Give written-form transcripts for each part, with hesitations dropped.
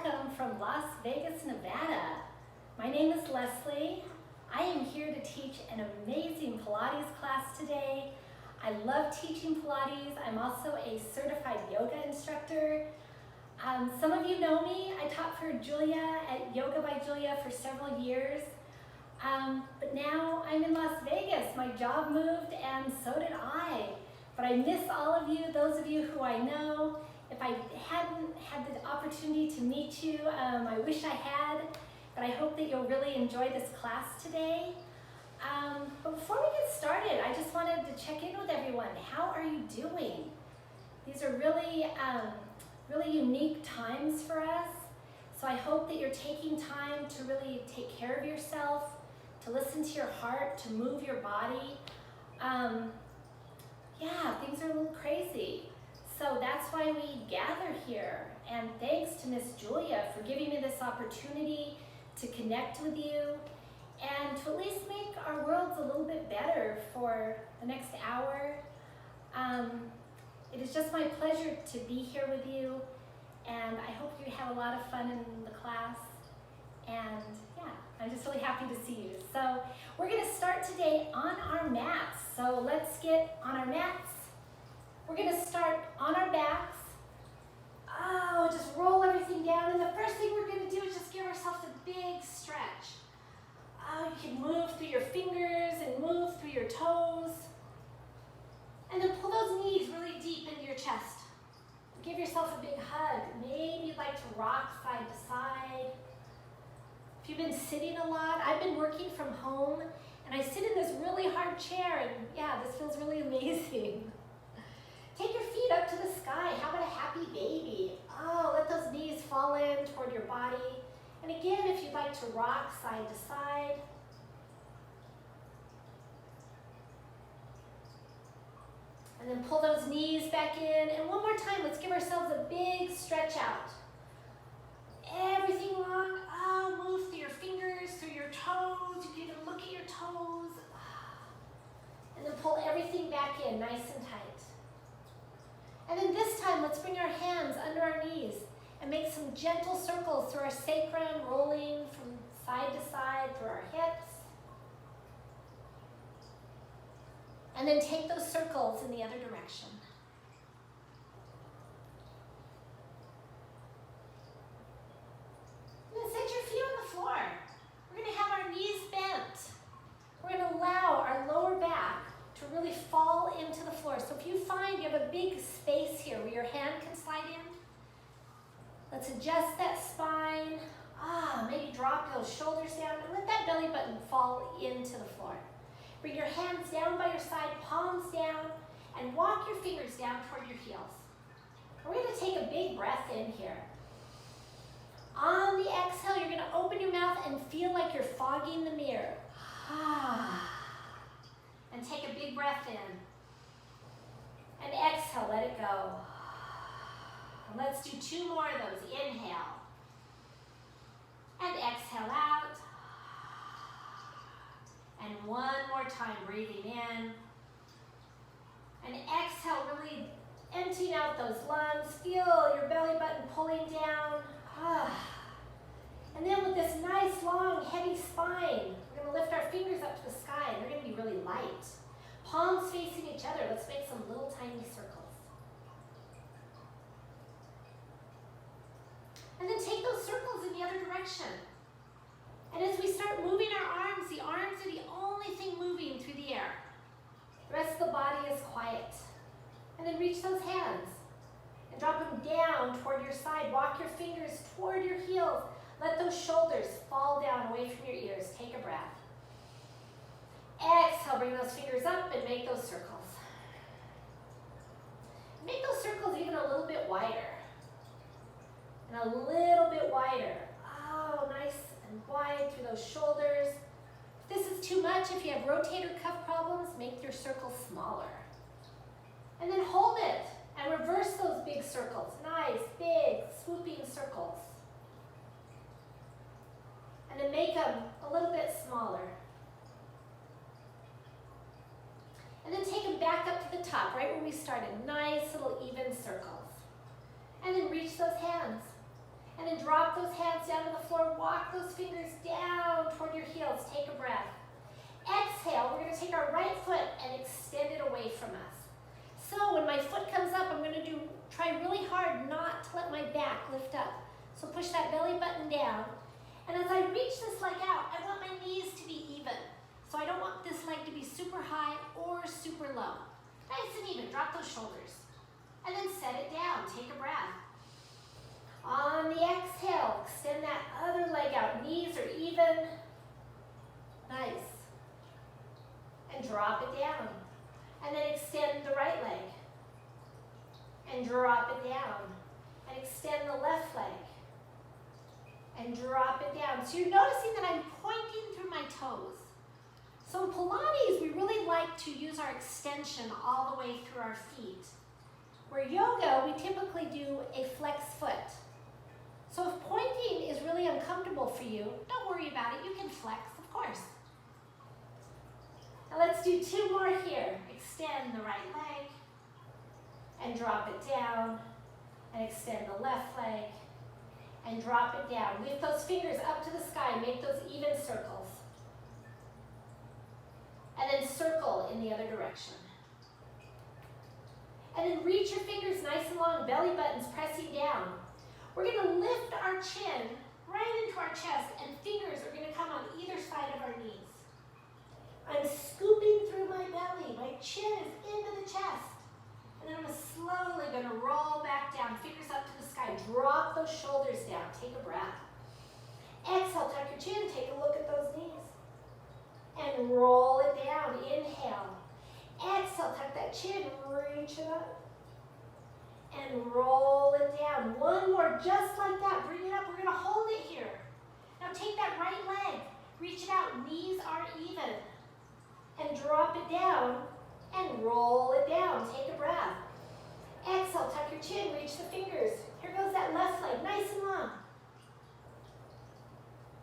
welcome from Las Vegas, Nevada. My name is Leslie. I am here to teach an amazing Pilates class today. I love teaching Pilates. I'm also a certified yoga instructor. Some of you know me. I taught for Julia at Yoga by Julia for several years. But now I'm in Las Vegas. My job moved and so did I. But I miss all of you, those of you who I know. If I hadn't had the opportunity to meet you, I wish I had, but I hope that you'll really enjoy this class today. But before we get started, I just wanted to check in with everyone. How are you doing? These are really, really unique times for us. So I hope that you're taking time to really take care of yourself, to listen to your heart, to move your body. Yeah, things are a little crazy. So that's why we gather here. And thanks to Miss Julia for giving me this opportunity to connect with you and to at least make our worlds a little bit better for the next hour. It is just my pleasure to be here with you, and I hope you have a lot of fun in the class. And yeah, I'm just really happy to see you. So we're gonna start today on our mats. So let's get on our mats. We're gonna start on our backs. Oh, just roll everything down. And the first thing we're gonna do is just give ourselves a big stretch. Oh, you can move through your fingers and move through your toes. And then pull those knees really deep into your chest. Give yourself a big hug. Maybe you'd like to rock side to side. If you've been sitting a lot, I've been working from home and I sit in this really hard chair and yeah, this feels really amazing. Take your feet up to the sky. How about a happy baby? Oh, let those knees fall in toward your body. And again, if you'd like to rock side to side. And then pull those knees back in. And one more time, let's give ourselves a big stretch out. Everything long. Oh, move through your fingers, through your toes. You can even look at your toes. And then pull everything back in, nice and tight. And then this time, let's bring our hands under our knees and make some gentle circles through our sacrum, rolling from side to side through our hips. And then take those circles in the other direction. And then set your feet on the floor. We're going to have our knees bent. We're going to allow our lower back to really fall into the floor. So if you find you have a big space here where your hand can slide in, let's adjust that spine. Maybe drop those shoulders down and let that belly button fall into the floor. Bring your hands down by your side, palms down, and walk your fingers down toward your heels. We're going to take a big breath in here. On the exhale, you're going to open your mouth and feel like you're fogging the mirror. And take a big breath in. And exhale, let it go. And let's do 2 more of those. Inhale. And exhale out. And one more time, breathing in. And exhale, really emptying out those lungs. Feel your belly button pulling down. And then with this nice, long, heavy spine, we're going to lift our fingers up to the sky, and they're going to be really light. Palms facing each other. Let's make some little tiny circles. And then take those circles in the other direction. And as we start moving our arms, the arms are the only thing moving through the air. The rest of the body is quiet. And then reach those hands and drop them down toward your side. Walk your fingers toward your heels. Let those shoulders fall down away from your ears. Take a breath. Exhale, bring those fingers up and make those circles. Make those circles even a little bit wider. And a little bit wider. Oh, nice and wide through those shoulders. If this is too much, if you have rotator cuff problems, make your circles smaller. And then hold it and reverse those big circles. Nice, big, swooping circles. And then make them a little bit smaller. And then take them back up to the top, right where we started. Nice little even circles. And then reach those hands. And And then drop those hands down to the floor. Walk those fingers down toward your heels. Take a breath. Exhale, we're gonna take our right foot and extend it away from us. So when my foot comes up, I'm gonna try really hard not to let my back lift up. So push that belly button down. And as I reach this leg out, I want my knees to be even. So I don't want this leg to be super high or super low. Nice and even, drop those shoulders. And then set it down, take a breath. On the exhale, extend that other leg out. Knees are even. Nice. And drop it down. And then extend the right leg. And drop it down. And extend the left leg. And drop it down. So you're noticing that I'm pointing through my toes. So in Pilates, we really like to use our extension all the way through our feet. Where yoga, we typically do a flex foot. So if pointing is really uncomfortable for you, don't worry about it. You can flex, of course. Now let's do 2 more here. Extend the right leg and drop it down, and extend the left leg and drop it down. Lift those fingers up to the sky. Make those even circles. And then circle in the other direction. And then reach your fingers nice and long, belly buttons pressing down. We're gonna lift our chin right into our chest, and fingers are gonna come on either side of our knees. I'm scooping through my belly. My chin is into the chest. And then I'm slowly gonna roll back down, fingers up to the sky. Drop those shoulders down, take a breath. Exhale, tuck your chin, take a look at those knees. And roll it down, inhale. Exhale, tuck that chin, reach it up. And roll it down. 1 more, just like that. Bring it up. We're going to hold it here. Now take that right leg. Reach it out. Knees are even. And drop it down. And roll it down. Take a breath. Exhale. Tuck your chin. Reach the fingers. Here goes that left leg. Nice and long.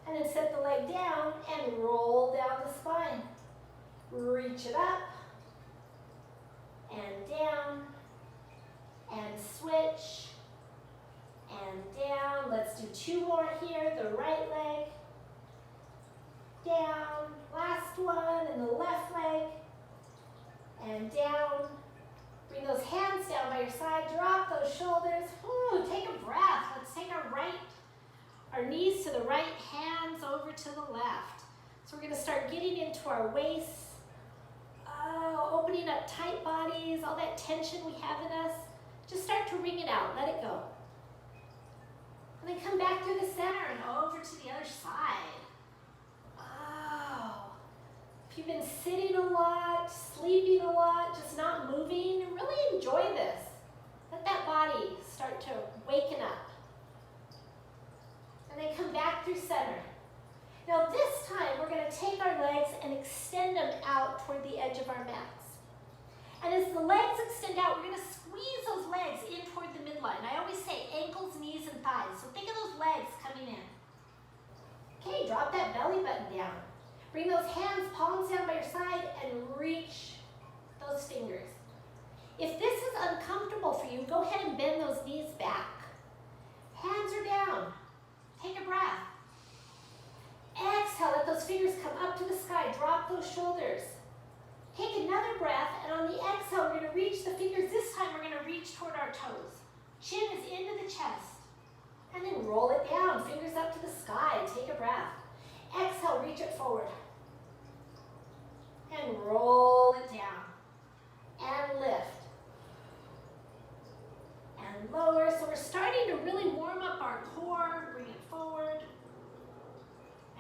And then set the leg down and roll down the spine. Reach it up. And down. And switch, and down. Let's do 2 more here. The right leg, down. Last one, and the left leg, and down. Bring those hands down by your side. Drop those shoulders. Ooh, take a breath. Let's take our knees to the right, hands over to the left. So we're gonna start getting into our waists, opening up tight bodies, all that tension we have in us. Just start to wring it out, let it go. And then come back through the center and over to the other side. Oh. If you've been sitting a lot, sleeping a lot, just not moving, really enjoy this. Let that body start to waken up. And then come back through center. Now this time, we're gonna take our legs and extend them out toward the edge of our mats. And as the legs extend out, we're gonna squeeze those legs in toward the midline. I always say ankles, knees, and thighs. So think of those legs coming in. Okay, drop that belly button down. Bring those hands, palms down by your side, and reach those fingers. If this is uncomfortable for you, go ahead and bend those knees back. Hands are down. Take a breath. Exhale, let those fingers come up to the sky. Drop those shoulders. Take another breath, and on the exhale, we're going to reach the fingers. This time, we're going to reach toward our toes. Chin is into the chest. And then roll it down, fingers up to the sky. Take a breath. Exhale, reach it forward. And roll it down. And lift. And lower. So we're starting to really warm up our core. Bring it forward.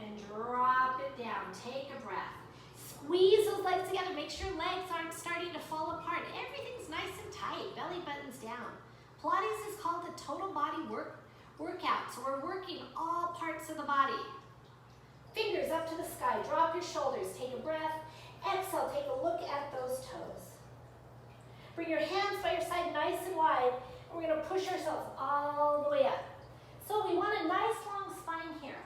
And drop it down. Take a breath. Squeeze those legs together. Make sure legs aren't starting to fall apart. Everything's nice and tight. Belly buttons down. Pilates is called a total body workout. So we're working all parts of the body. Fingers up to the sky. Drop your shoulders. Take a breath. Exhale. Take a look at those toes. Bring your hands by your side nice and wide. And we're going to push ourselves all the way up. So we want a nice long spine here.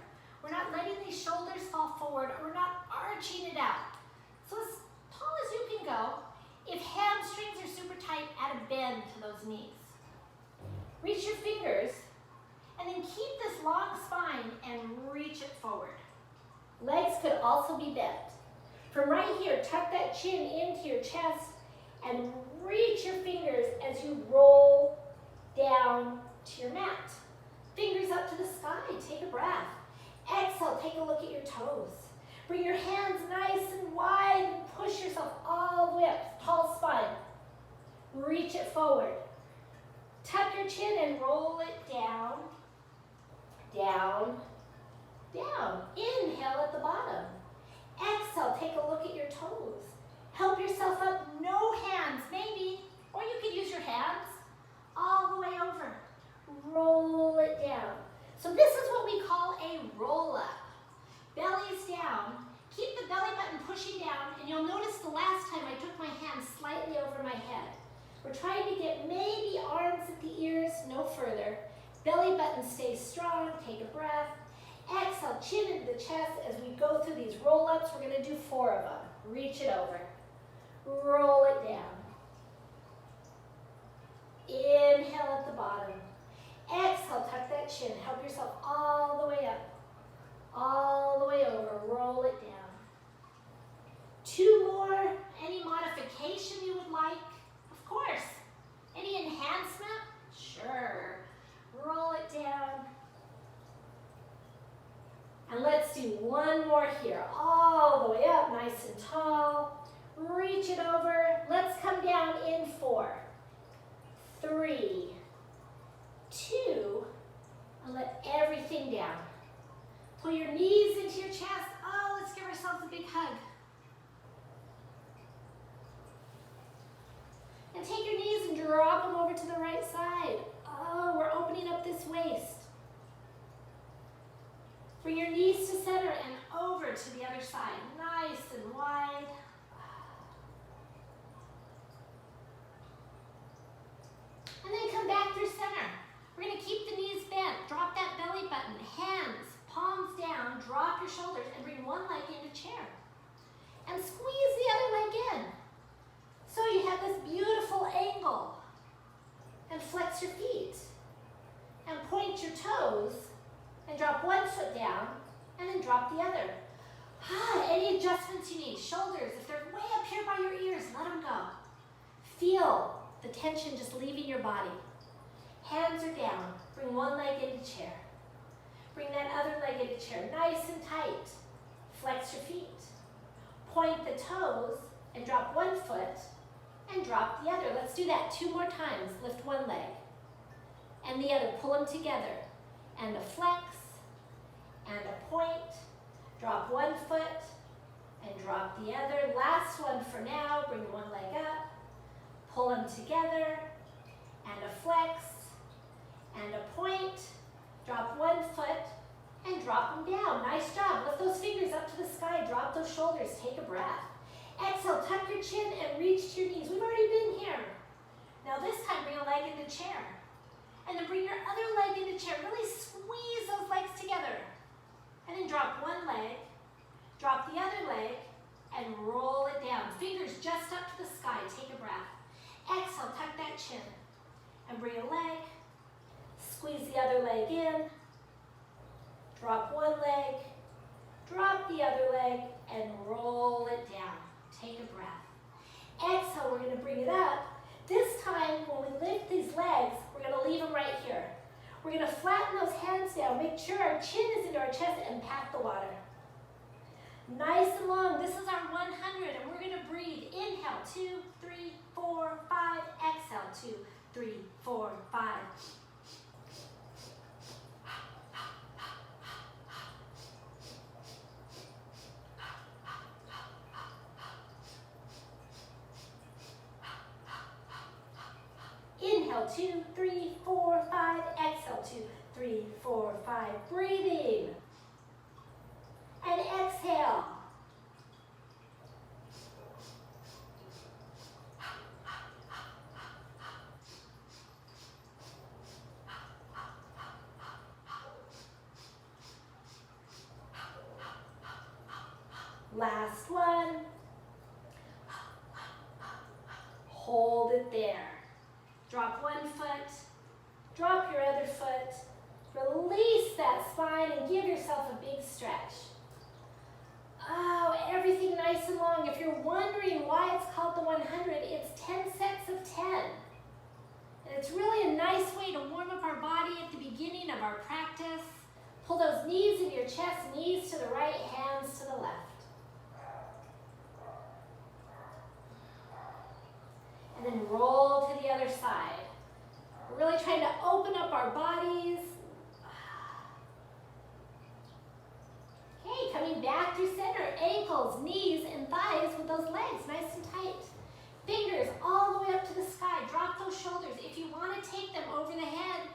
We're not letting these shoulders fall forward. We're not arching it out. So as tall as you can go. If hamstrings are super tight, add a bend to those knees. Reach your fingers and then keep the also be bent. From right here, tuck that chin into your chest and reach your fingers as you roll down to your mat. Fingers up to the sky, take a breath. Exhale, take a look at your toes. Bring your hands nice and wide and push yourself all the way up, tall spine. Reach it forward. Tuck your chin and roll it down, down, down. Inhale at the bottom. Exhale, take a look at your toes. Help yourself up, no hands, maybe, or you could use your hands all the way over. Roll it down. So this is what we call a roll up. Belly's down. Keep the belly button pushing down, and you'll notice the last time I took my hands slightly over my head. We're trying to get maybe arms at the ears, no further. Belly button stays strong, take a breath. Exhale, chin into the chest as we go through these roll-ups. We're gonna do 4 of them. Reach it over. Roll it down. Inhale at the bottom. Exhale, tuck that chin. Help yourself all the way up. All the way over. Roll it down. 2 more. Any modification you would like? Of course. Any enhancement? Sure. Roll it down. And let's do 1 more here. All the way up, nice and tall. Reach it over. Let's come down in 4, 3, 2, and let everything down. Pull your knees into your chest. Oh, let's give ourselves a big hug. And take your knees and drop them over to the right side. Oh, we're opening up this waist. Bring your knees to center and over to the other side. Nice and wide. And then come back through center. We're going to keep the knees bent. Drop that belly button. Hands, palms down. Drop your shoulders and bring one leg into chair. And squeeze the other leg in. So you have this beautiful angle. And flex your feet. And point your toes. And drop one foot down. And then drop the other. Any adjustments you need. Shoulders, if they're way up here by your ears, let them go. Feel the tension just leaving your body. Hands are down. Bring one leg into chair. Bring that other leg into chair. Nice and tight. Flex your feet. Point the toes and drop one foot and drop the other. Let's do that 2 more times. Lift one leg and the other. Pull them together. And a flex and a point. Drop one foot and drop the other. Last one for now. Bring one leg up. Pull them together, and a flex, and a point. Drop one foot, and drop them down. Nice job. Lift those fingers up to the sky. Drop those shoulders. Take a breath. Exhale, tuck your chin and reach to your knees. We've already been here. Now this time, bring a leg into chair. And then bring your other leg into chair. Really squeeze those legs together. And then drop one leg, drop the other leg, and roll it down. Fingers just up to the sky. Take a breath. Exhale, tuck that chin and bring a leg, squeeze the other leg in, drop one leg, drop the other leg, and roll it down. Take a breath. Exhale, we're going to bring it up. This time, when we lift these legs, we're going to leave them right here. We're going to flatten those hands down, make sure our chin is into our chest, and pat the water. Nice and long. This is our 100, and we're going to breathe. Inhale, 2, 3, 4, 5. Exhale, 2, 3, 4, 5. Inhale, 2, 3, 4, 5. Exhale, 2, 3, 4, 5. Breathing. And exhale. Last one. Hold it there. Drop one foot, drop your other foot, release that spine and give yourself a big stretch. wondering why it's called the 100, it's 10 sets of 10. And it's really a nice way to warm up our body at the beginning of our practice. Pull those knees in your chest, knees to the right, hands to the left. And then roll to the other side. We're really trying to open up our bodies. Okay, coming back through center, ankles, knees, and thighs with those legs nice and tight. Fingers all the way up to the sky. Drop those shoulders. If you want to take them over the head,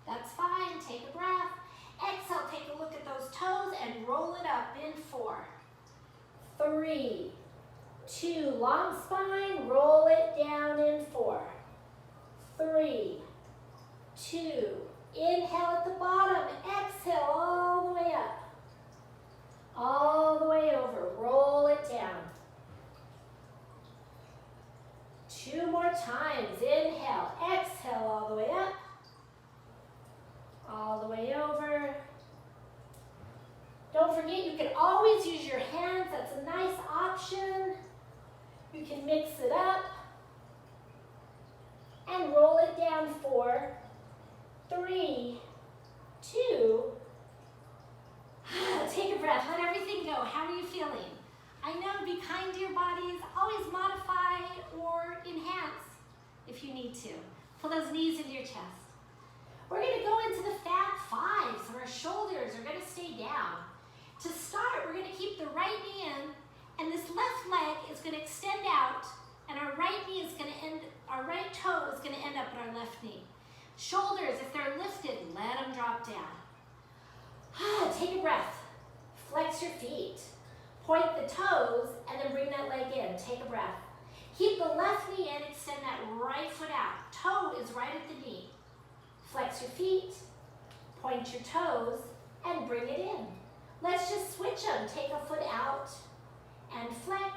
that's fine. Take a breath. Exhale, take a look at those toes and roll it up in 4, 3, 2, long spine, roll it down in 4, 3, 2, inhale at the bottom, exhale all the way up, all the way over, roll it down. 2 more times, inhale, exhale all the way up, all the way over. Don't forget, you can always use your hands. That's a nice option. You can mix it up and roll it down 4, 3, 2. Take a breath. Let everything go. How are you feeling? I know, be kind to your bodies. Always modify or enhance if you need to. Pull those knees into your chest. We're going to go into the fat 5, so our shoulders are going to stay down. To start, we're going to keep the right knee in, and this left leg is going to extend out, and our right knee is going to end, our right toe is going to end up at our left knee. Shoulders, if they're lifted, let them drop down. Take a breath. Flex your feet. Point the toes, and then bring that leg in. Take a breath. Keep the left knee in, extend that right foot out. Toe is right at the knee. Flex your feet, point your toes, and bring it in. Let's just switch them. Take a foot out, and flex,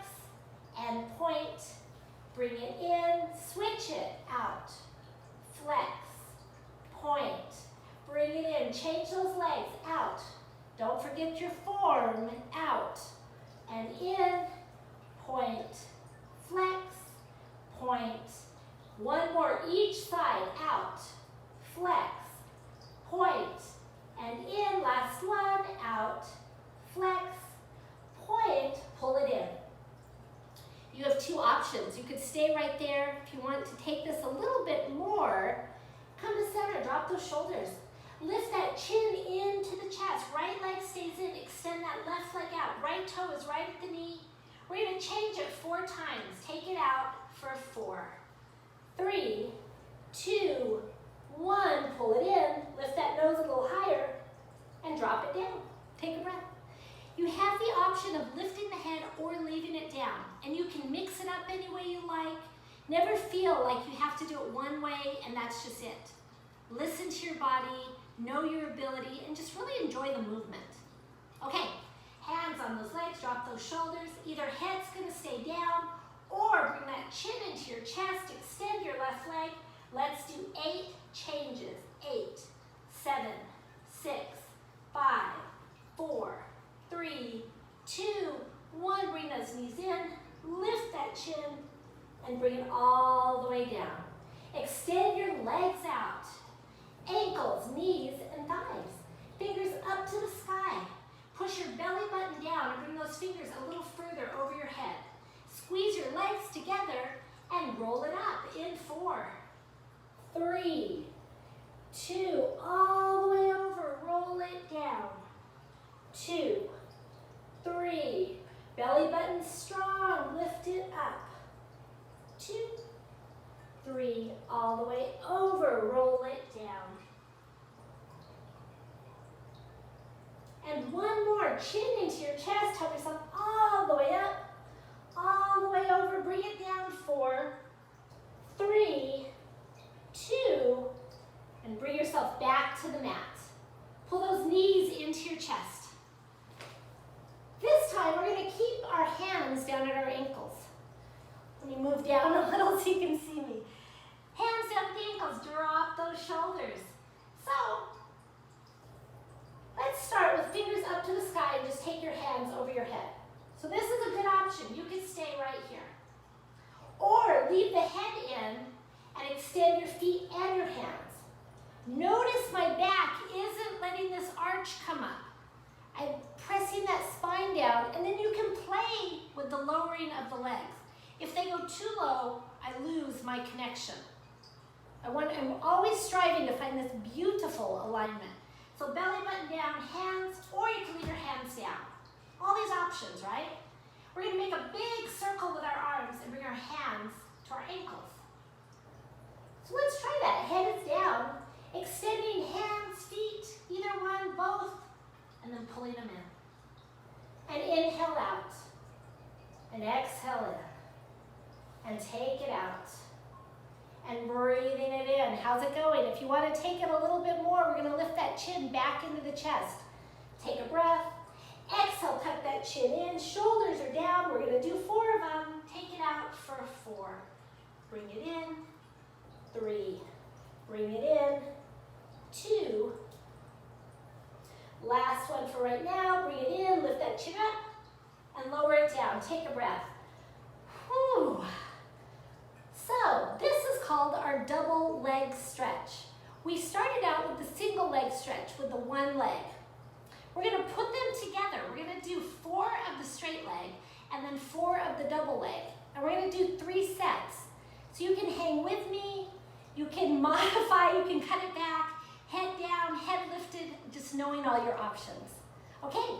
and point. Bring it in, switch it out. Flex, point, bring it in. Change those legs, out. Don't forget your form, out. And in, point, flex, point. One more each side, out. Flex, point, and in, last one, out, flex, point, pull it in. You have 2 options. You could stay right there. If you want to take this a little bit more, come to center, drop those shoulders. Lift that chin into the chest. Right leg stays in, extend that left leg out. Right toe is right at the knee. We're going to change it 4 times. Take it out for 4, 3, 2, 1, pull it in, lift that nose a little higher, and drop it down. Take a breath. You have the option of lifting the head or leaving it down, and you can mix it up any way you like. Never feel like you have to do it one way and that's just it. Listen to your body, know your ability, and just really enjoy the movement. Okay, hands on those legs, drop those shoulders. Either head's gonna stay down, or bring that chin into your chest, extend your left leg. Let's do 8 changes. 8, 7, 6, 5, 4, 3, 2, 1. Bring those knees in, lift that chin, and bring it all the way down. Extend your legs out. Ankles, knees, and thighs. Fingers up to the sky. Push your belly button down and bring those fingers a little further over your head. Squeeze your legs together and roll it up in 4, 3, 2, all the way over, roll it down. 2, 3, belly button strong, lift it up. 2, 3, all the way over, roll it down. And one more, chin into your chest, help yourself all the way up, all the way over, bring it down. 4, 3, 2, and bring yourself back to the mat. Pull those knees into your chest. This time, we're gonna keep our hands down at our ankles. Let me move down a little so you can see me. Hands down at the ankles, drop those shoulders. So, let's start with fingers up to the sky and just take your hands over your head. So this is a good option. You can stay right here. Or leave the head in and extend your feet and your hands. Notice my back isn't letting this arch come up. I'm pressing that spine down, and then you can play with the lowering of the legs. If they go too low, I lose my connection. I'm always striving to find this beautiful alignment. So belly button down, hands, or you can leave your hands down. All these options, right? We're going to make a big circle with our arms and bring our hands to our ankles. So let's try that. Head is down, extending hands, feet, either one, both, and then pulling them in. And inhale out, and exhale in, and take it out. And breathing it in. How's it going? If you want to take it a little bit more, we're going to lift that chin back into the chest. Take a breath. Exhale, tuck that chin in. Shoulders are down. We're going to do 4 of them. Take it out for 4. Bring it in. 3. Bring it in. 2. Last one for right now. Bring it in. Lift that chin up and lower it down. Take a breath. Whew. So this is called our double leg stretch. We started out with the single leg stretch with the one leg. We're going to put them together. We're going to do 4 of the straight leg and then 4 of the double leg. And we're going to do 3 sets. So you can hang with me, you can modify, you can cut it back, head down, head lifted, just knowing all your options. Okay,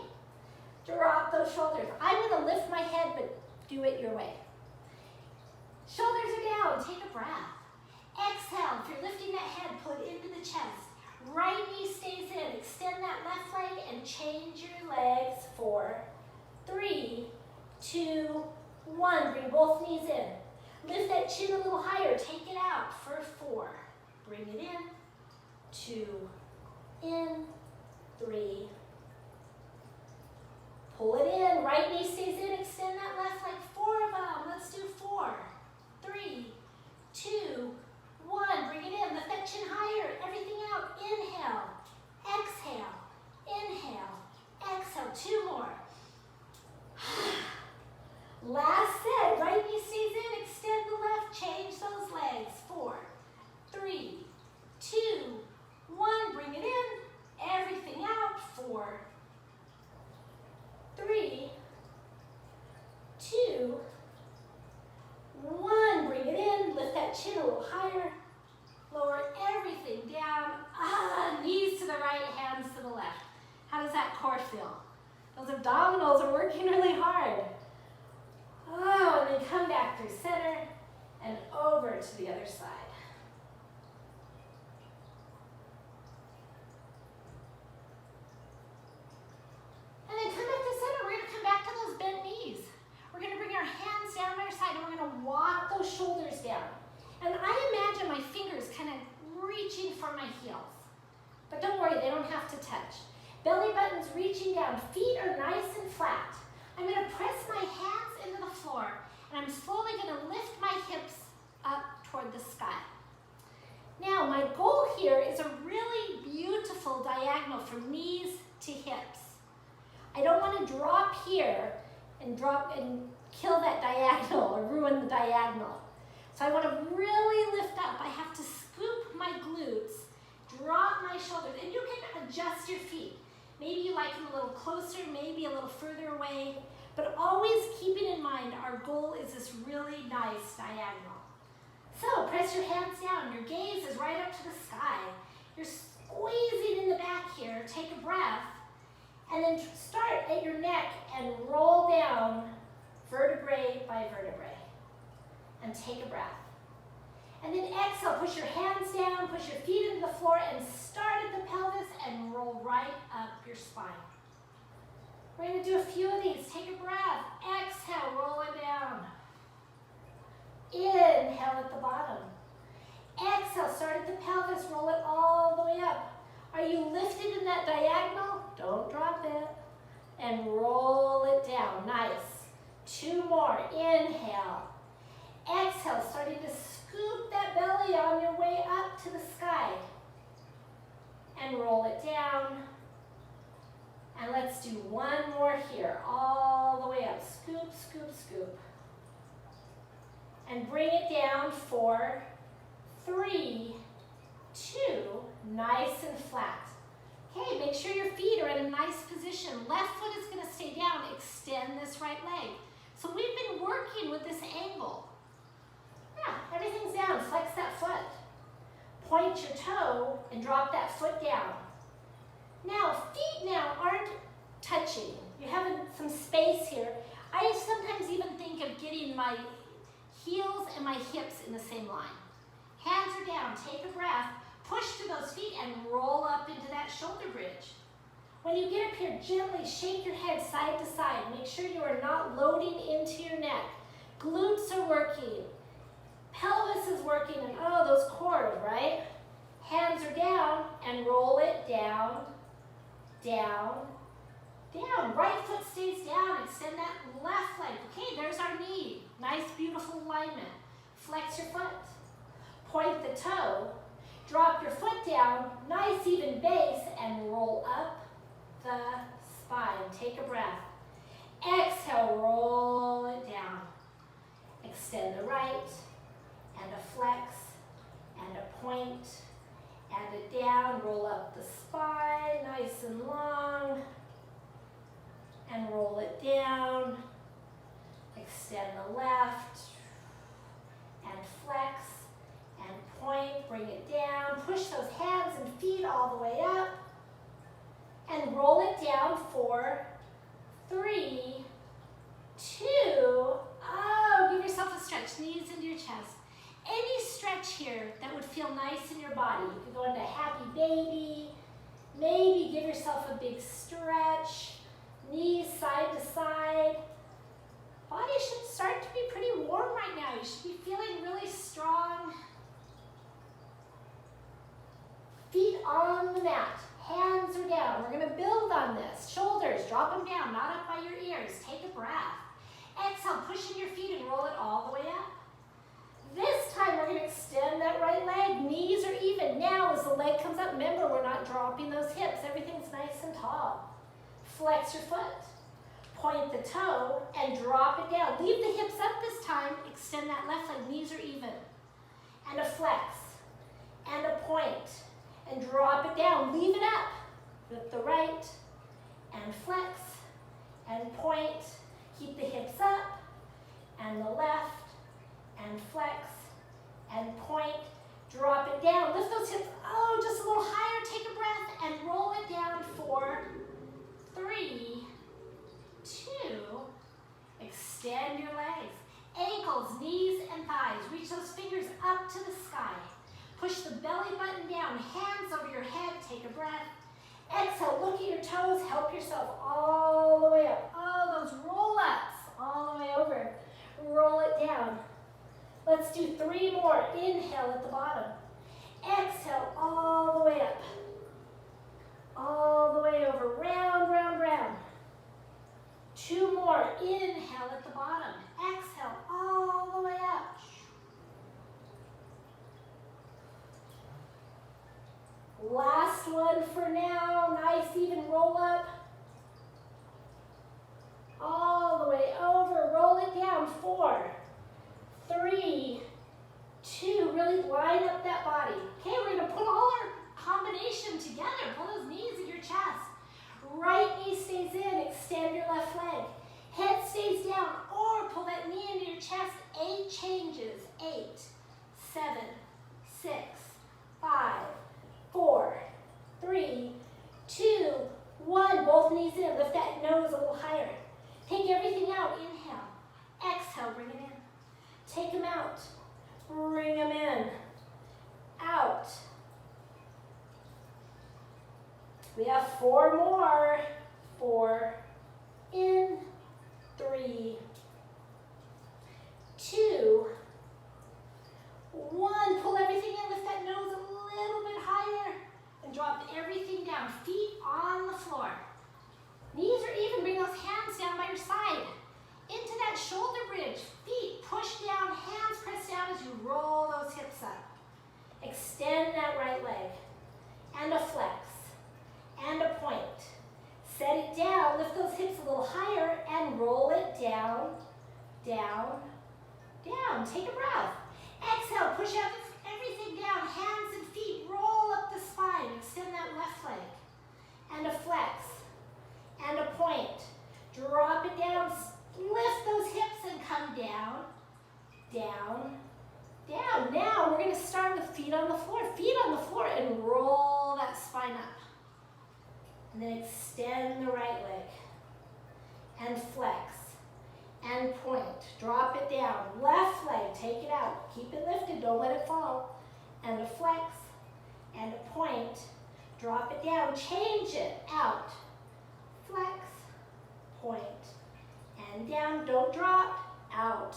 drop those shoulders. I'm going to lift my head, but do it your way. Shoulders are down, take a breath. Exhale, if you're lifting that head, pull it into the chest. Right knee stays in, extend that left leg and change your legs for 3, 2, 1. Bring both knees in. Lift that chin a little higher, take it out for 4. Bring it in, 2, in, 3. Pull it in, right knee stays in, extend that left leg, 4 of them. Let's do 4. 3, 2, 1. Bring it in. Lift that chin higher. Everything out. Inhale. Exhale. Inhale. Exhale. 2 more. Last set. Right knee stays in. Extend the left. Change those legs. 4, 3, 2, 1. Bring it in. Everything out. 4, 3, 2, 1, bring it in, lift that chin a little higher, lower everything down, knees to the right, hands to the left. How does that core feel? Those abdominals are working really hard. Oh, and then come back through center and over to the other side. And then come back to center. We're going to come back to those bent knees. We're going to bring our hands down by our side and we're going to walk those shoulders down. And I imagine my fingers kind of reaching for my heels. But don't worry, they don't have to touch. Belly button's reaching down. Feet are nice and flat. I'm going to press my hands into the floor and I'm slowly going to lift my hips up toward the sky. Now, my goal here is a really beautiful diagonal from knees to hips. I don't want to drop here and kill that diagonal or ruin the diagonal. So I want to really lift up. I have to scoop my glutes, drop my shoulders, and you can adjust your feet. Maybe you like them a little closer, maybe a little further away, but always keeping in mind our goal is this really nice diagonal. So press your hands down. Your gaze is right up to the sky. You're squeezing in the back here. Take a breath. And then start at your neck and roll down vertebrae by vertebrae. And take a breath. And then exhale, push your hands down, push your feet into the floor, and start at the pelvis and roll right up your spine. We're going to do a few of these. Take a breath. Exhale, roll it down. Inhale at the bottom. Exhale, start at the pelvis, roll it all the way up. Are you lifted in that diagonal? Don't drop it. And roll it down. Nice. 2 more. Inhale. Exhale, starting to scoop that belly on your way up to the sky. And roll it down. And let's do one more here, all the way up. Scoop, scoop, scoop. And bring it down for 3, 2, nice and flat. Okay, make sure your feet are in a nice position. Left foot is going to stay down. Extend this right leg. So we've been working with this angle. Yeah, everything's down. Flex that foot. Point your toe and drop that foot down. Now, feet now aren't touching. You have some space here. I sometimes even think of getting my heels and my hips in the same line. Hands are down. Take a breath. Push through those feet and roll up into that shoulder bridge. When you get up here, gently shake your head side to side. Make sure you are not loading into your neck. Glutes are working. Pelvis is working, and oh, those core, right? Hands are down and roll it down, down, down. Right foot stays down. Extend that left leg. Okay, there's our knee. Nice, beautiful alignment. Flex your foot. Point the toe. Drop your foot down. Nice, even base, and roll up the spine. Take a breath. Exhale, roll it down. Extend the right, and a flex, and a point, and a down. Roll up the spine, nice and long, and roll it down. Extend the left, and flex, and point, bring it down. Push those hands and feet all the way up, and roll it down for 3, 2, oh, give yourself a stretch, knees into your chest. Any stretch here that would feel nice in your body. You could go into happy baby, maybe give yourself a big stretch, knees side to side. Body should start to be pretty warm right now. You should be feeling really strong. Feet on the mat, hands are down. We're gonna build on this. Shoulders, drop them down, not up by your ears. Take a breath. Exhale, push in your feet and roll it all the way up. This time we're gonna extend that right leg. Knees are even. Now as the leg comes up, remember we're not dropping those hips. Everything's nice and tall. Flex your foot. Point the toe and drop it down. Leave the hips up this time. Extend that left leg. Knees are even. And a flex. And a point. And drop it down. Leave it up with the right. And flex. And point. Keep the hips up. And the left. And flex. And point. Drop it down. Lift those hips. Oh, just a little higher. Take a breath. And roll it down for 3, 2. Extend your legs. Ankles, knees, and thighs. Reach those fingers up to the sky. Push the belly button down. Hands over your head. Take a breath. Exhale. Look at your toes. Help yourself all the way up. Oh, those roll-ups. All the way over. Roll it down. Let's do 3 more. Inhale at the bottom. Exhale all the way up. All the way over. Round, round, round. 2 more. Inhale at the bottom. Exhale all the way up. Last one for now. Nice even roll up. All the way over. Roll it down. 4, 3, 2. Really line up that body. Okay, we're going to put all our combination together. Pull those knees in your chest. Right knee stays in. Extend your left leg. Head stays down. Or pull that knee into your chest. 8 changes. 8, 7, 6, 5, 4, 3, 2, 1. Both knees in. Lift that nose a little higher. Take everything out. Inhale. Exhale. Bring it in. Take them out. Bring them in. Out. We have 4 more. 4. In. 3. 2. 1. Pull everything in. Lift that nose a little bit higher. And drop everything down. Feet on the floor. Knees are even. Bring those hands down by your side. Into that shoulder bridge. Feet push down. Hands press down as you roll those hips up. Extend that right leg. And a flex. And a point. Set it higher and roll it down, down, down. Take a breath. Exhale, push everything down. Hands and feet, roll up the spine. Extend that left leg. And a flex. And a point. Drop it down. Lift those hips and come down, down, down. Now we're going to start with feet on the floor. Feet on the floor and roll that spine up. And then extend the right leg. And flex. And point. Drop it down. Left leg, take it out. Keep it lifted, don't let it fall. And a flex. And a point. Drop it down. Change it. Out. Flex. Point. And down. Don't drop. Out.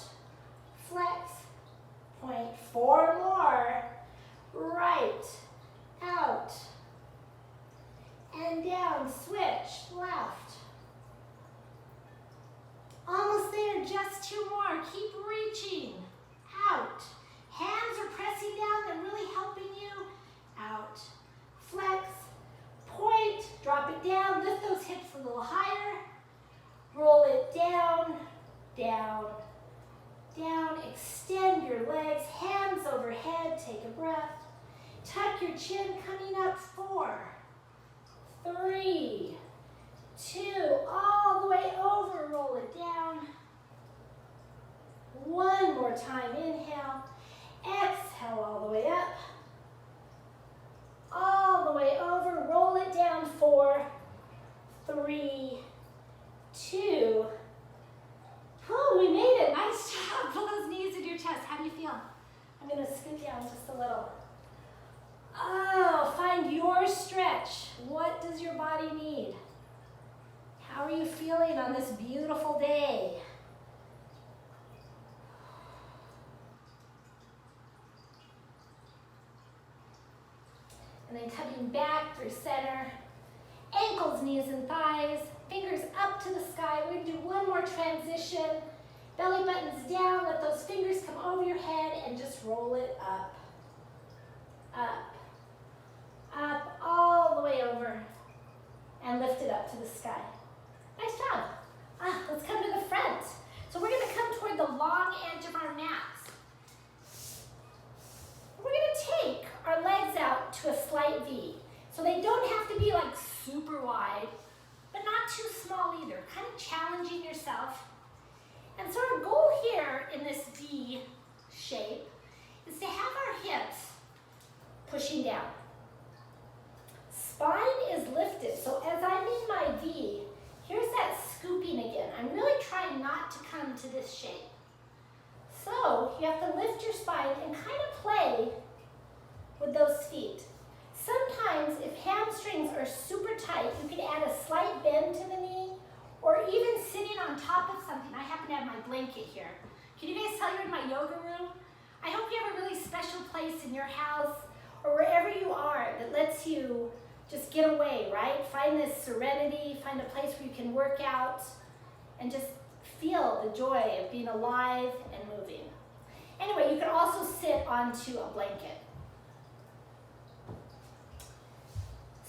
Flex. Point. 4 more. Right. Out. And down. Switch. Left. Almost there. Just 2 more. Keep reaching. Out. Hands are pressing down. They're really helping you. Out. Flex. Point. Drop it down. Lift those hips a little higher. Roll it down, down, down. Extend your legs, hands overhead. Take a breath. Tuck your chin, coming up. 4, 3, 2. All the way over. Roll it down. 1 more time. Inhale. Exhale all the way up. All the way over. Roll it down. 4, 3, 2. Oh, we made it. Nice job. Pull those knees into your chest. How do you feel? I'm going to scoot down just a little. Oh, find your stretch. What does your body need? How are you feeling on this beautiful day? And then coming back through center. Ankles, knees, and thighs. Fingers up to the sky. We're going to do 1 more transition. Belly buttons down. Let those fingers come over your head and just roll it up. Up. Up. All the way over. And lift it up to the sky. Nice job. Let's come to the front. So we're going to come toward the long edge of our mats. We're going to take our legs out to a slight V. So they don't have to be like super wide, but not too small either. Kind of challenging yourself. And so our goal here in this V shape is to have our hips pushing down. Spine is lifted. So as I'm in my V, here's that scooping again. I'm really trying not to come to this shape. So you have to lift your spine and kind of play with those feet. Sometimes if hamstrings are super tight, you can add a slight bend to the knee, or even sitting on top of something. I happen to have my blanket here. Can you guys tell you're in my yoga room? I hope you have a really special place in your house or wherever you are that lets you just get away, right? Find this serenity, find a place where you can work out and just feel the joy of being alive and moving. Anyway, you can also sit onto a blanket.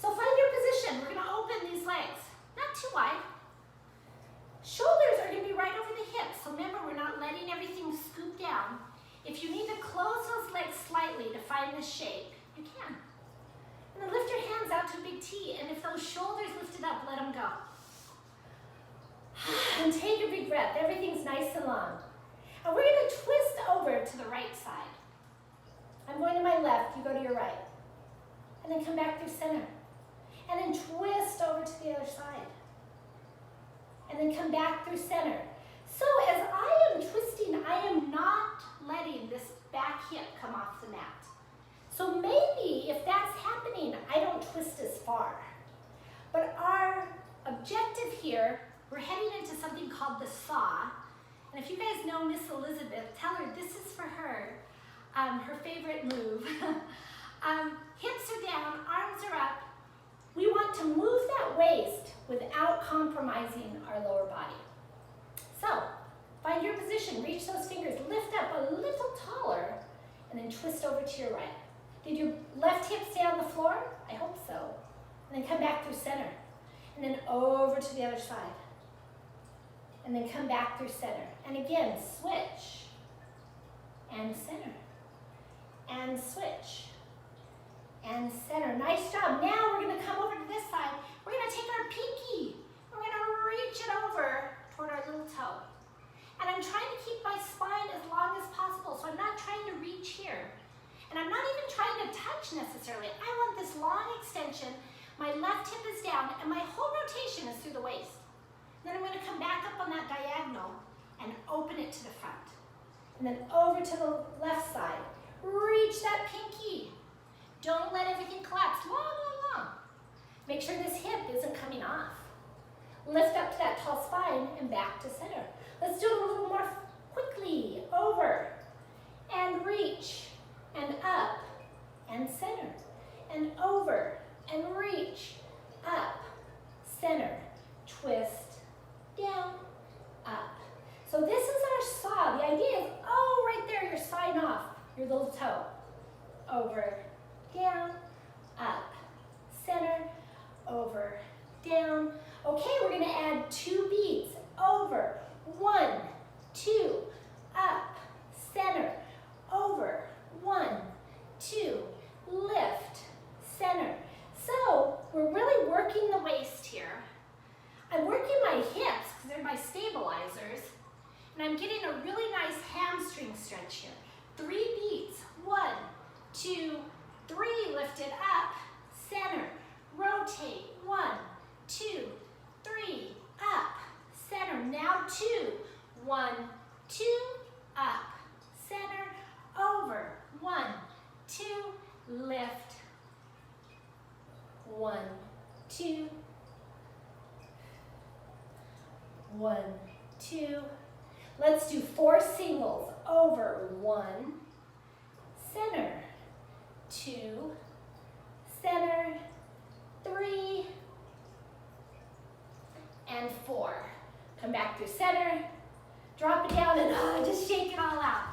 So find your position. We're going to open these legs, not too wide. Shoulders are going to be right over the hips. So remember, we're not letting everything scoop down. If you need to close those legs slightly to find this shape, you can. And then lift your hands out to a big T. And if those shoulders lifted up, let them go. And take a big breath. Everything's nice and long. And we're going to twist over to the right side. I'm going to my left. You go to your right. And then come back through center. And then twist over to the other side. And then come back through center. So as I am twisting, I am not letting this back hip come off the mat. So maybe if that's happening, I don't twist as far. But our objective here, we're heading into something called the saw. And if you guys know Miss Elizabeth, tell her this is for her, her favorite move. Hips are down, arms are up. We want to move that waist without compromising our lower body. So, find your position, reach those fingers, lift up a little taller, and then twist over to your right. Did your left hip stay on the floor? I hope so. And then come back through center. And then over to the other side. and then come back through center. And again, switch, and center, and switch, and center. Nice job. Now we're gonna come over to this side. We're gonna take our pinky. We're gonna reach it over toward our little toe. And I'm trying to keep my spine as long as possible, so I'm not trying to reach here. And I'm not even trying to touch necessarily. I want this long extension. My left hip is down, and my whole rotation is through the waist. Then I'm gonna come back up on that diagonal and open it to the front. And then over to the left side. Reach that pinky. Don't let everything collapse. Long, long, long. Make sure this hip isn't coming off. Lift up to that tall spine and back to center. Let's do it a little more quickly. Over and reach and up and center and over and reach, up, center, twist, down, up. So this is our saw. The idea is, oh, right there, you're sawing off your little toe. Over, down, up, center, over, down. Okay, we're gonna add 2 beats. Over, 1, 2, up, center, over, 1, 2, lift, center. So we're really working the waist here. I'm working my hips because they're my stabilizers, and I'm getting a really nice hamstring stretch here. 3 beats. 1, 2, 3. Lift it up, center, rotate. 1, 2, 3. Up, center. Now 2. 1, 2. Up, center, over. 1, 2. Lift. 1, 2. 1, 2. Let's do 4 singles. Over. 1, center, 2, center, 3, and 4. Come back through center, drop it down, and just shake it all out.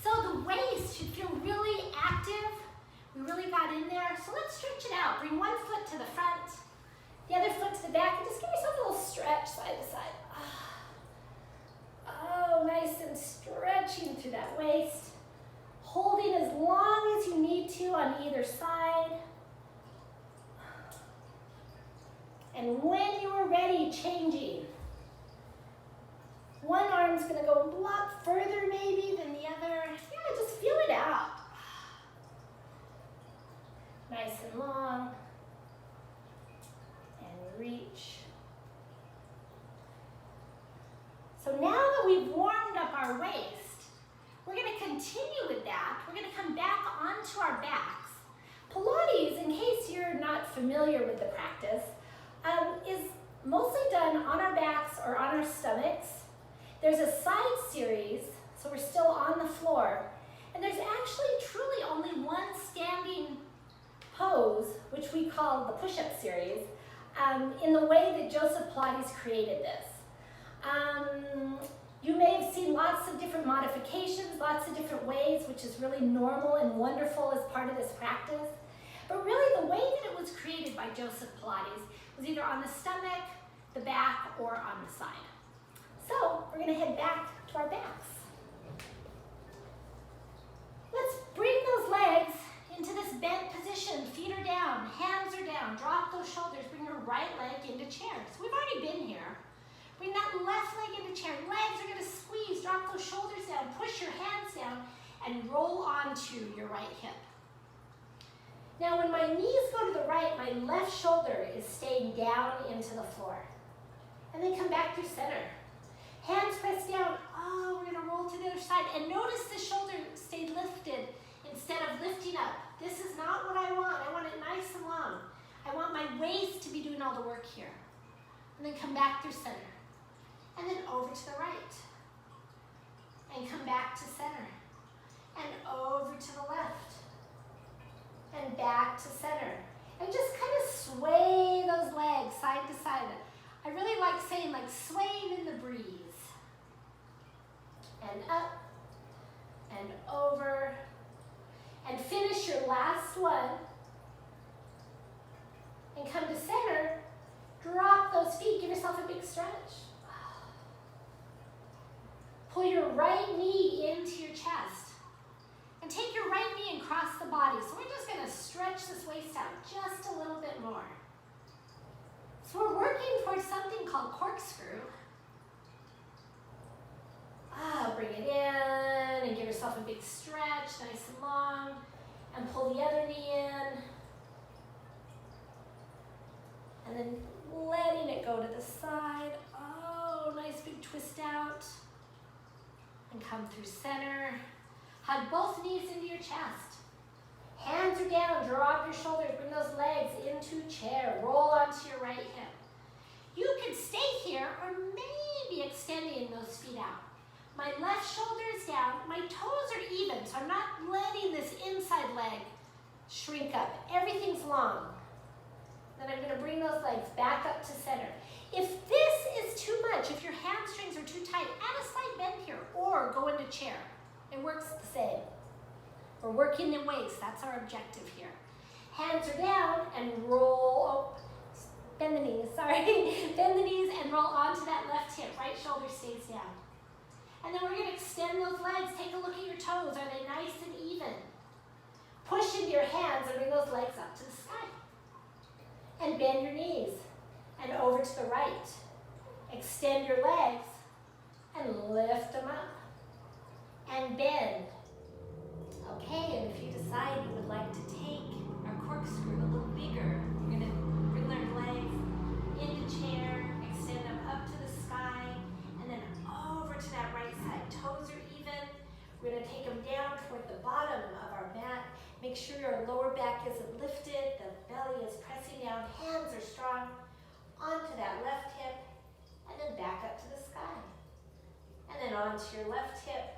So the waist should feel really active. We really got in there. So let's stretch it out. Bring one foot to the front, the other foot to the back, and just give yourself a little stretch side to side. Oh, nice and stretching through that waist. Holding as long as you need to on either side. And when you are ready, changing. One arm's gonna go a lot further maybe than the other. Yeah, just feel it out. Nice and long. And reach. So now that we've warmed up our waist, we're gonna continue with that. We're gonna come back onto our backs. Pilates, in case you're not familiar with the practice, is mostly done on our backs or on our stomachs. There's a side series, so we're still on the floor. And there's actually truly only one standing pose, which we call the push-up series, in the way that Joseph Pilates created this. You may have seen lots of different modifications, lots of different ways, which is really normal and wonderful as part of this practice. But really the way that it was created by Joseph Pilates was either on the stomach, the back, or on the side. So we're gonna head back to our backs. Let's bring those legs into this bent position. Feet are down, hands are down. Drop those shoulders, bring your right leg into chair. So we've already been here. Bring that left leg into chair. Legs are gonna squeeze, drop those shoulders down, push your hands down, and roll onto your right hip. Now when my knees go to the right, my left shoulder is staying down into the floor. And then come back through center. Hands press down. Oh, we're gonna roll to the other side. And notice the shoulder stayed lifted instead of lifting up. This is not what I want. I want it nice and long. I want my waist to be doing all the work here. And then come back through center. And then over to the right. And come back to center. And over to the left. And back to center. And just kind of sway those legs side to side. I really like saying like swaying in the breeze. And up. And over. And finish your last one. And come to center. Drop those feet. Give yourself a big stretch. right knee into your chest. And take your right knee and cross the body. So we're just gonna stretch this waist out just a little bit more. So we're working towards something called corkscrew. Bring it in and give yourself a big stretch, nice and long. And pull the other knee in. And then letting it go to the side. Oh, nice big twist out. And come through center. Hug both knees into your chest. Hands are down, drop your shoulders, bring those legs into chair. Roll onto your right hip. You could stay here or maybe extending those feet out. My left shoulder is down, my toes are even, so I'm not letting this inside leg shrink up. Everything's long. Then I'm gonna bring those legs back up to center. If this is too much, if your hamstrings are too tight, add a slight bend here or go into chair. It works the same. We're working the waist, that's our objective here. Hands are down and roll, bend the knees, sorry. Bend the knees and roll onto that left hip. Right shoulder stays down. And then we're gonna extend those legs. Take a look at your toes. Are they nice and even? Push into your hands and bring those legs up to the sky. And bend your knees and over to the right. Extend your legs and lift them up. And bend. Okay, and if you decide you would like to take our corkscrew a little bigger, you're gonna bring our legs into chair, extend them up to the sky, and then over to that right side. Toes are even. We're gonna take them down toward the bottom of our mat. Make sure your lower back isn't lifted, the belly is pressing down, hands are strong. Onto that left hip, and then back up to the sky. And then onto your left hip.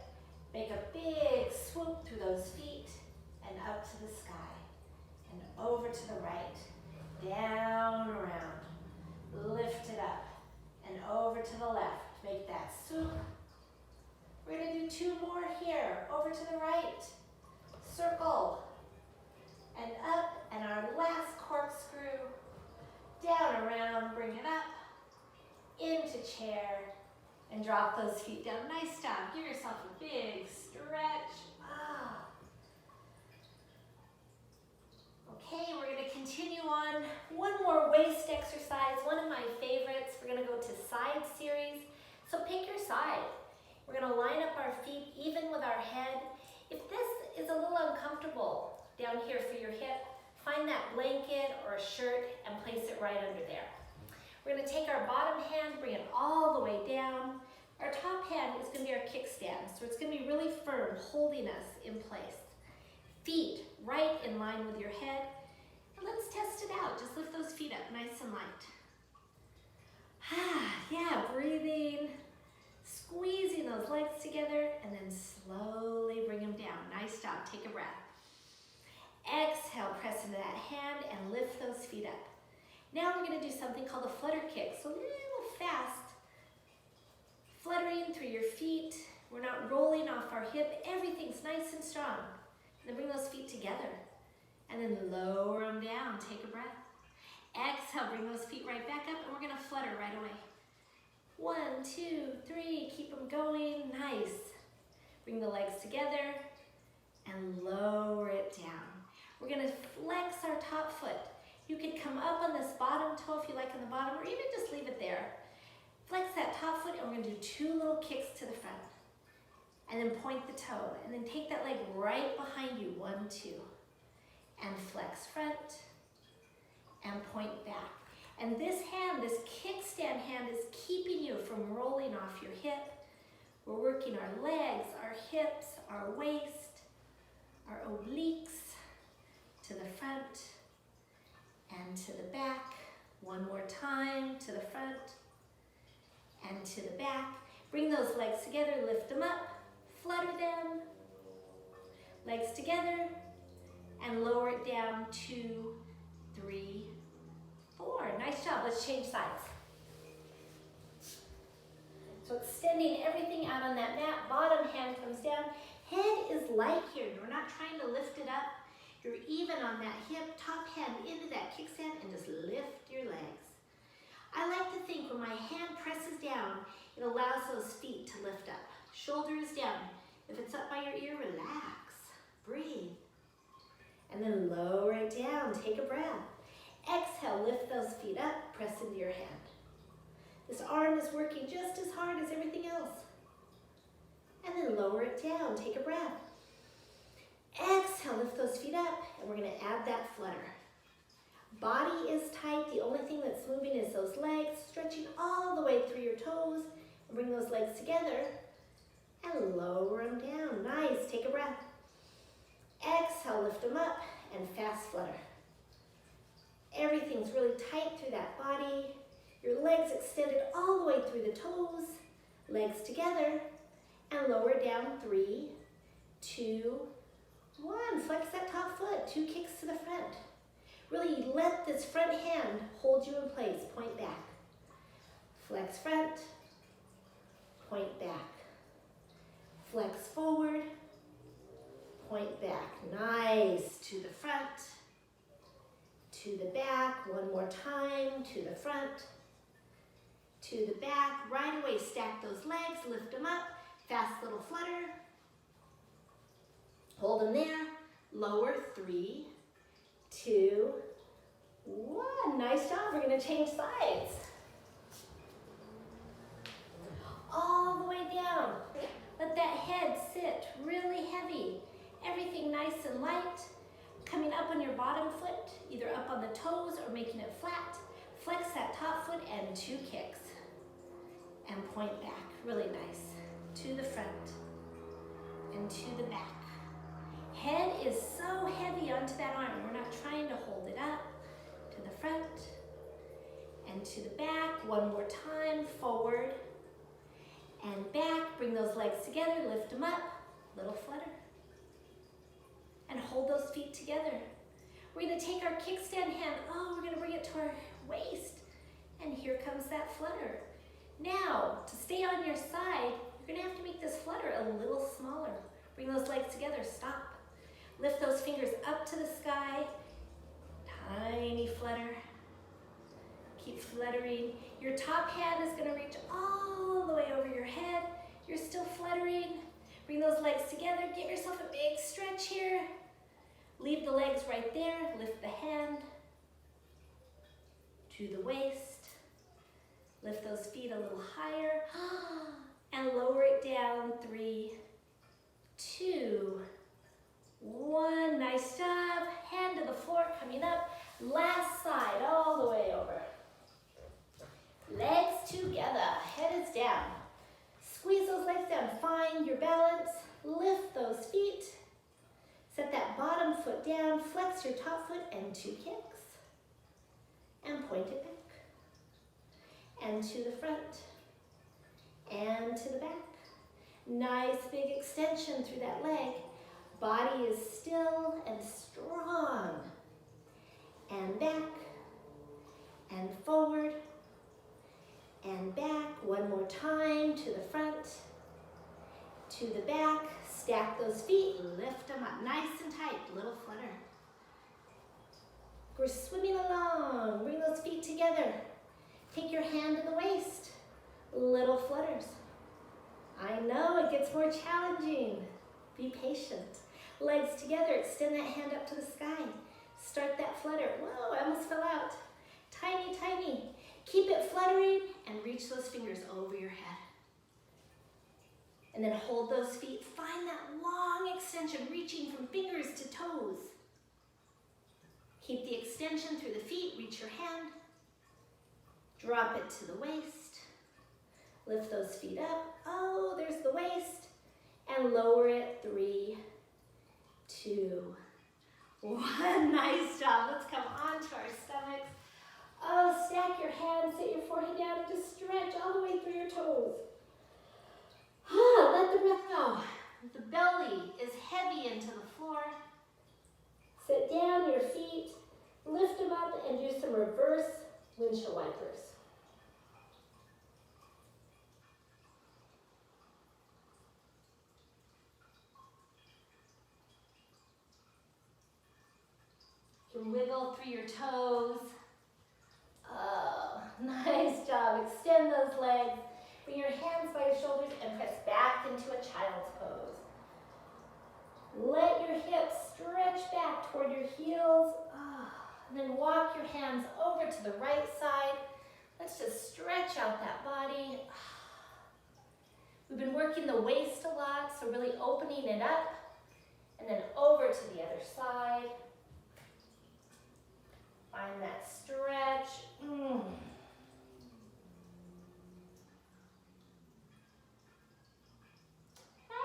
Make a big swoop through those feet and up to the sky. And over to the right. Down, around. Lift it up. And over to the left. Make that swoop. We're going to do two more here. Over to the right. Circle. And up. And our last corkscrew. Down, around. Bring it up. Into chair. And drop those feet down. Nice job. Give yourself a big stretch. Okay, we're going to continue on. One more waist exercise, one of my favorites. We're going to go to side series. So pick your side. We're going to line up our feet even with our head. If this is a little uncomfortable down here for your hip, find that blanket or a shirt and place it right under there. We're going to take our bottom hand, bring it all the way down. Our top hand is going to be our kickstand, so it's going to be really firm, holding us in place. Feet right in line with your head. And let's test it out. Just lift those feet up nice and light. Yeah, breathing, squeezing those legs together, and then slowly bring them down. Nice job. Take a breath. Exhale, press into that hand and lift those feet up. Now we're going to do something called a flutter kick. So a little fast, fluttering through your feet. We're not rolling off our hip. Everything's nice and strong. And then bring those feet together. And then lower them down. Take a breath. Exhale, bring those feet right back up, and we're going to flutter right away. 1, 2, 3. Keep them going. Nice. Bring the legs together and lower it down. We're going to flex our top foot. You could come up on this bottom toe if you like on the bottom, or even just leave it there. Flex that top foot, and we're going to do 2 little kicks to the front. And then point the toe, and then take that leg right behind you. 1, 2. And flex front, and point back. And this hand, this kickstand hand, is keeping you from rolling off your hip. We're working our legs, our hips, our waist, our obliques to the front and to the back. One more time, to the front and to the back. Bring those legs together, lift them up, flutter them, legs together, and lower it down. 2, 3, 4. Nice job. Let's change sides. So extending everything out on that mat, bottom hand comes down. Head is light here. You're not trying to lift it up. You're even on that hip, top hand into that kickstand, and just lift your legs. I like to think when my hand presses down, it allows those feet to lift up. shoulder is down. If it's up by your ear, relax, breathe. And then lower it down, take a breath. Exhale, lift those feet up, press into your hand. This arm is working just as hard as everything else. And then lower it down, take a breath. Exhale, lift those feet up, and we're gonna add that flutter. Body is tight, the only thing that's moving is those legs, stretching all the way through your toes, and bring those legs together, and lower them down. Nice, take a breath. Exhale, lift them up, and fast flutter. Everything's really tight through that body. Your legs extended all the way through the toes, legs together, and lower down. 3, 2, 1. Flex that top foot, 2 kicks to the front. Really let this front hand hold you in place, point back. Flex front, point back. Flex forward, point back. Nice, to the front, to the back. One more time, to the front, to the back. Right away, stack those legs, lift them up. Fast little flutter. Hold them there. Lower. 3, 2, 1. Nice job. We're going to change sides. All the way down. Let that head sit really heavy. Everything nice and light. Coming up on your bottom foot, either up on the toes or making it flat. Flex that top foot and 2 kicks. And point back. Really nice. To the front and to the back. Head is so heavy onto that arm. We're not trying to hold it up. To the front and to the back. One more time. Forward and back. Bring those legs together. Lift them up. Little flutter. And hold those feet together. We're going to take our kickstand hand. We're going to bring it to our waist. And here comes that flutter. Now, to stay on your side, you're going to have to make this flutter a little smaller. Bring those legs together. Stop. Lift those fingers up to the sky. Tiny flutter. Keep fluttering. Your top hand is going to reach all the way over your head. You're still fluttering. Bring those legs together. Give yourself a big stretch here. Leave the legs right there. Lift the hand to the waist. Lift those feet a little higher. And lower it down. 3, 2, 1. Nice job. Hand to the floor, coming up. Last side, all the way over. Legs together, head is down. Squeeze those legs down. Find your balance. Lift those feet. Set that bottom foot down. Flex your top foot and 2 kicks. And point it back. And to the front. And to the back. Nice big extension through that leg. Body is still and strong. And back. And forward. And back. One more time. To the front. To the back. Stack those feet. Lift them up. Nice and tight. Little flutter. We're swimming along. Bring those feet together. Take your hand to the waist. Little flutters. I know it gets more challenging. Be patient. Legs together. Extend that hand up to the sky. Start that flutter. Whoa, I almost fell out. Tiny, tiny. Keep it fluttering and reach those fingers over your head. And then hold those feet. Find that long extension, reaching from fingers to toes. Keep the extension through the feet. Reach your hand. Drop it to the waist. Lift those feet up. Oh, there's the waist. And lower it. 3, 2, 1. Nice job. Let's come onto our stomachs. Oh, stack your hands, sit your forehead down, and just stretch all the way through your toes. Let the breath go. The belly is heavy into the floor. Sit down, your feet, lift them up, and do some reverse windshield wipers. You can wiggle through your toes. Oh, nice job. Extend those legs. Bring your hands by your shoulders and press back into a child's pose. Let your hips stretch back toward your heels. And then walk your hands over to the right side. Let's just stretch out that body. We've been working the waist a lot, so really opening it up. And then over to the other side. Find that stretch.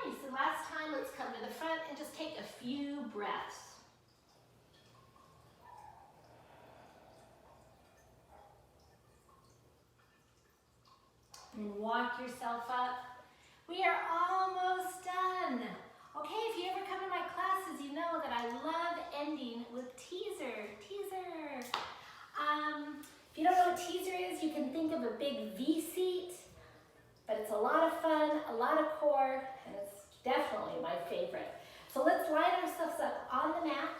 Nice, and last time, let's come to the front and just take a few breaths. And walk yourself up. We are almost done. Okay, if you ever come to my classes, you know that I love ending with teaser. If you don't know what teaser is, you can think of a big V seat, but it's a lot of fun, a lot of core, and it's definitely my favorite. So let's line ourselves up on the mat.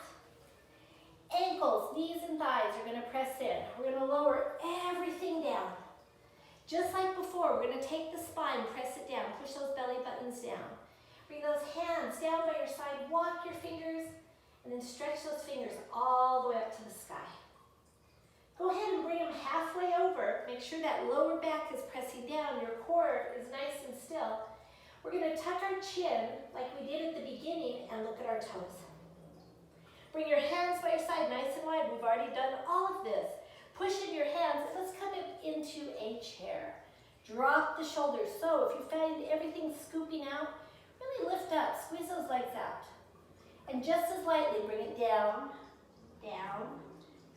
Ankles, knees, and thighs are gonna press in. We're gonna lower everything down. Just like before, we're gonna take the spine, press it down, push those belly buttons down. Bring those hands down by your side, walk your fingers, and then stretch those fingers all the way up to the sky. Go ahead and bring them halfway over. Make sure that lower back is pressing down, your core is nice and still. We're gonna tuck our chin like we did at the beginning and look at our toes. Bring your hands by your side nice and wide. We've already done all of this. Push in your hands, and let's come into a chair. Drop the shoulders. So if you find everything scooping out, really lift up, squeeze those legs out. And just as lightly, bring it down, down,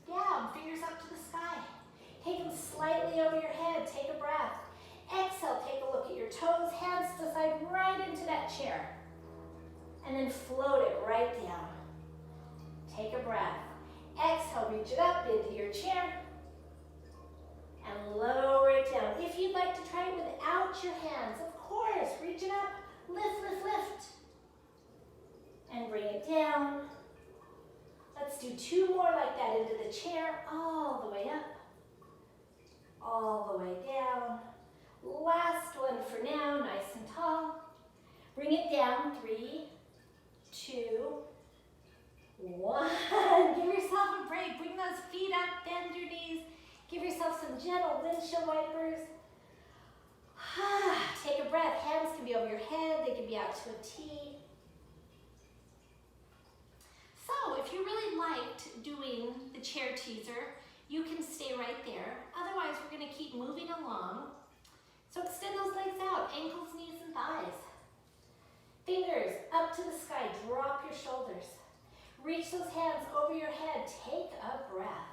down. Fingers up to the sky. Take them slightly over your head. Take a breath. Exhale, take a look at your toes, hands to the side, right into that chair. And then float it right down. Take a breath. Exhale, reach it up into your chair. And lower it down. If you'd like to try it without your hands, of course, reach it up, lift, lift, lift. And bring it down. Let's do two more like that into the chair, all the way up, all the way down. Last one for now, nice and tall. Bring it down, 3, 2, 1. Give yourself a break. Bring those feet up, bend your knees. Give yourself some gentle windshield wipers. Take a breath. Hands can be over your head. They can be out to a T. So if you really liked doing the chair teaser, you can stay right there. Otherwise, we're going to keep moving along. So extend those legs out, ankles, knees, and thighs. Fingers up to the sky. Drop your shoulders. Reach those hands over your head. Take a breath.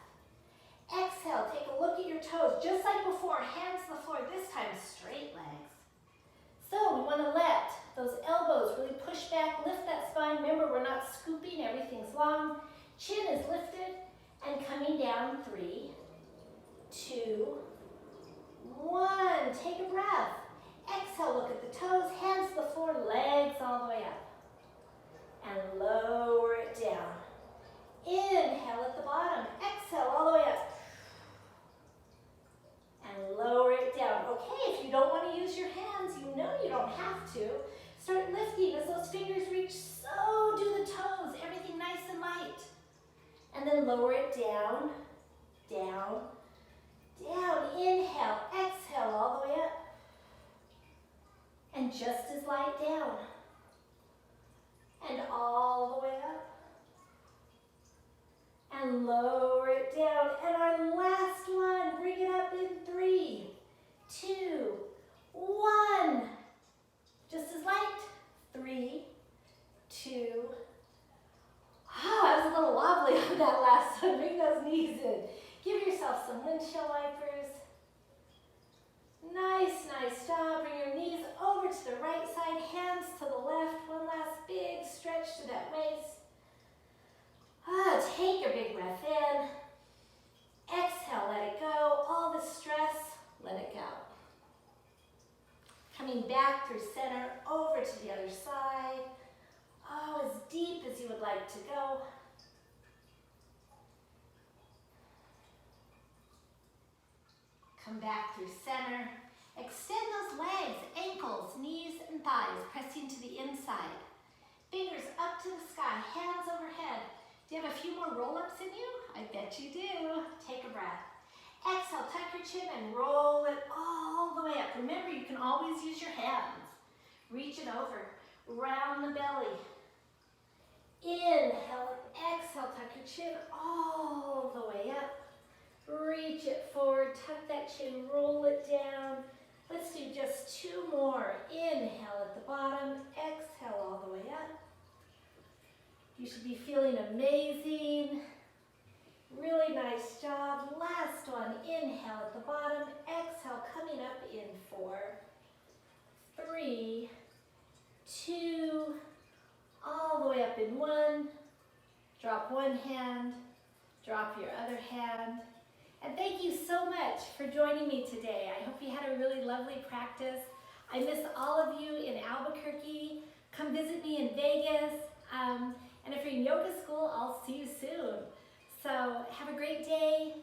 Exhale, take a look at your toes. Just like before, hands to the floor, this time straight legs. So we want to let those elbows really push back, lift that spine. Remember, we're not scooping, everything's long. Chin is lifted and coming down. 3, 2, 1. Take a breath. Exhale, look at the toes, hands to the floor, legs all the way up. And lower it down. Inhale at the bottom. Exhale all the way up. And lower it down. Okay, if you don't want to use your hands, you know you don't have to. Start lifting as those fingers reach. So do the toes. Everything nice and light. And then lower it down, down, down. Inhale, exhale all the way up. And just as light down. And all the way up. And lower it down. And our last one, bring it up in 3, 2, 1. Just as light. 3, 2. I was a little wobbly on that last one. Bring those knees in. Give yourself some windshield wipers. Nice, nice job. Bring your knees over to the right side, hands to the left. One last big stretch to that waist. Take a big breath in. Exhale, let it go. All the stress, let it go. Coming back through center, over to the other side. Oh, as deep as you would like to go. Come back through center. Extend those legs, ankles, knees, and thighs, pressing to the inside. Fingers up to the sky, hands overhead. Do you have a few more roll-ups in you? I bet you do. Take a breath. Exhale, tuck your chin and roll it all the way up. Remember, you can always use your hands. Reach it over, round the belly. Inhale, exhale, tuck your chin all the way up. Reach it forward, tuck that chin, roll it down. Let's do just 2 more. Inhale at the bottom, exhale all the way up. You should be feeling amazing. Really nice job. Last one, inhale at the bottom, exhale, coming up in 4, 3, 2, all the way up in 1. Drop one hand, drop your other hand. And thank you so much for joining me today. I hope you had a really lovely practice. I miss all of you in Albuquerque. Come visit me in Vegas. And if you're in yoga school, I'll see you soon. So have a great day.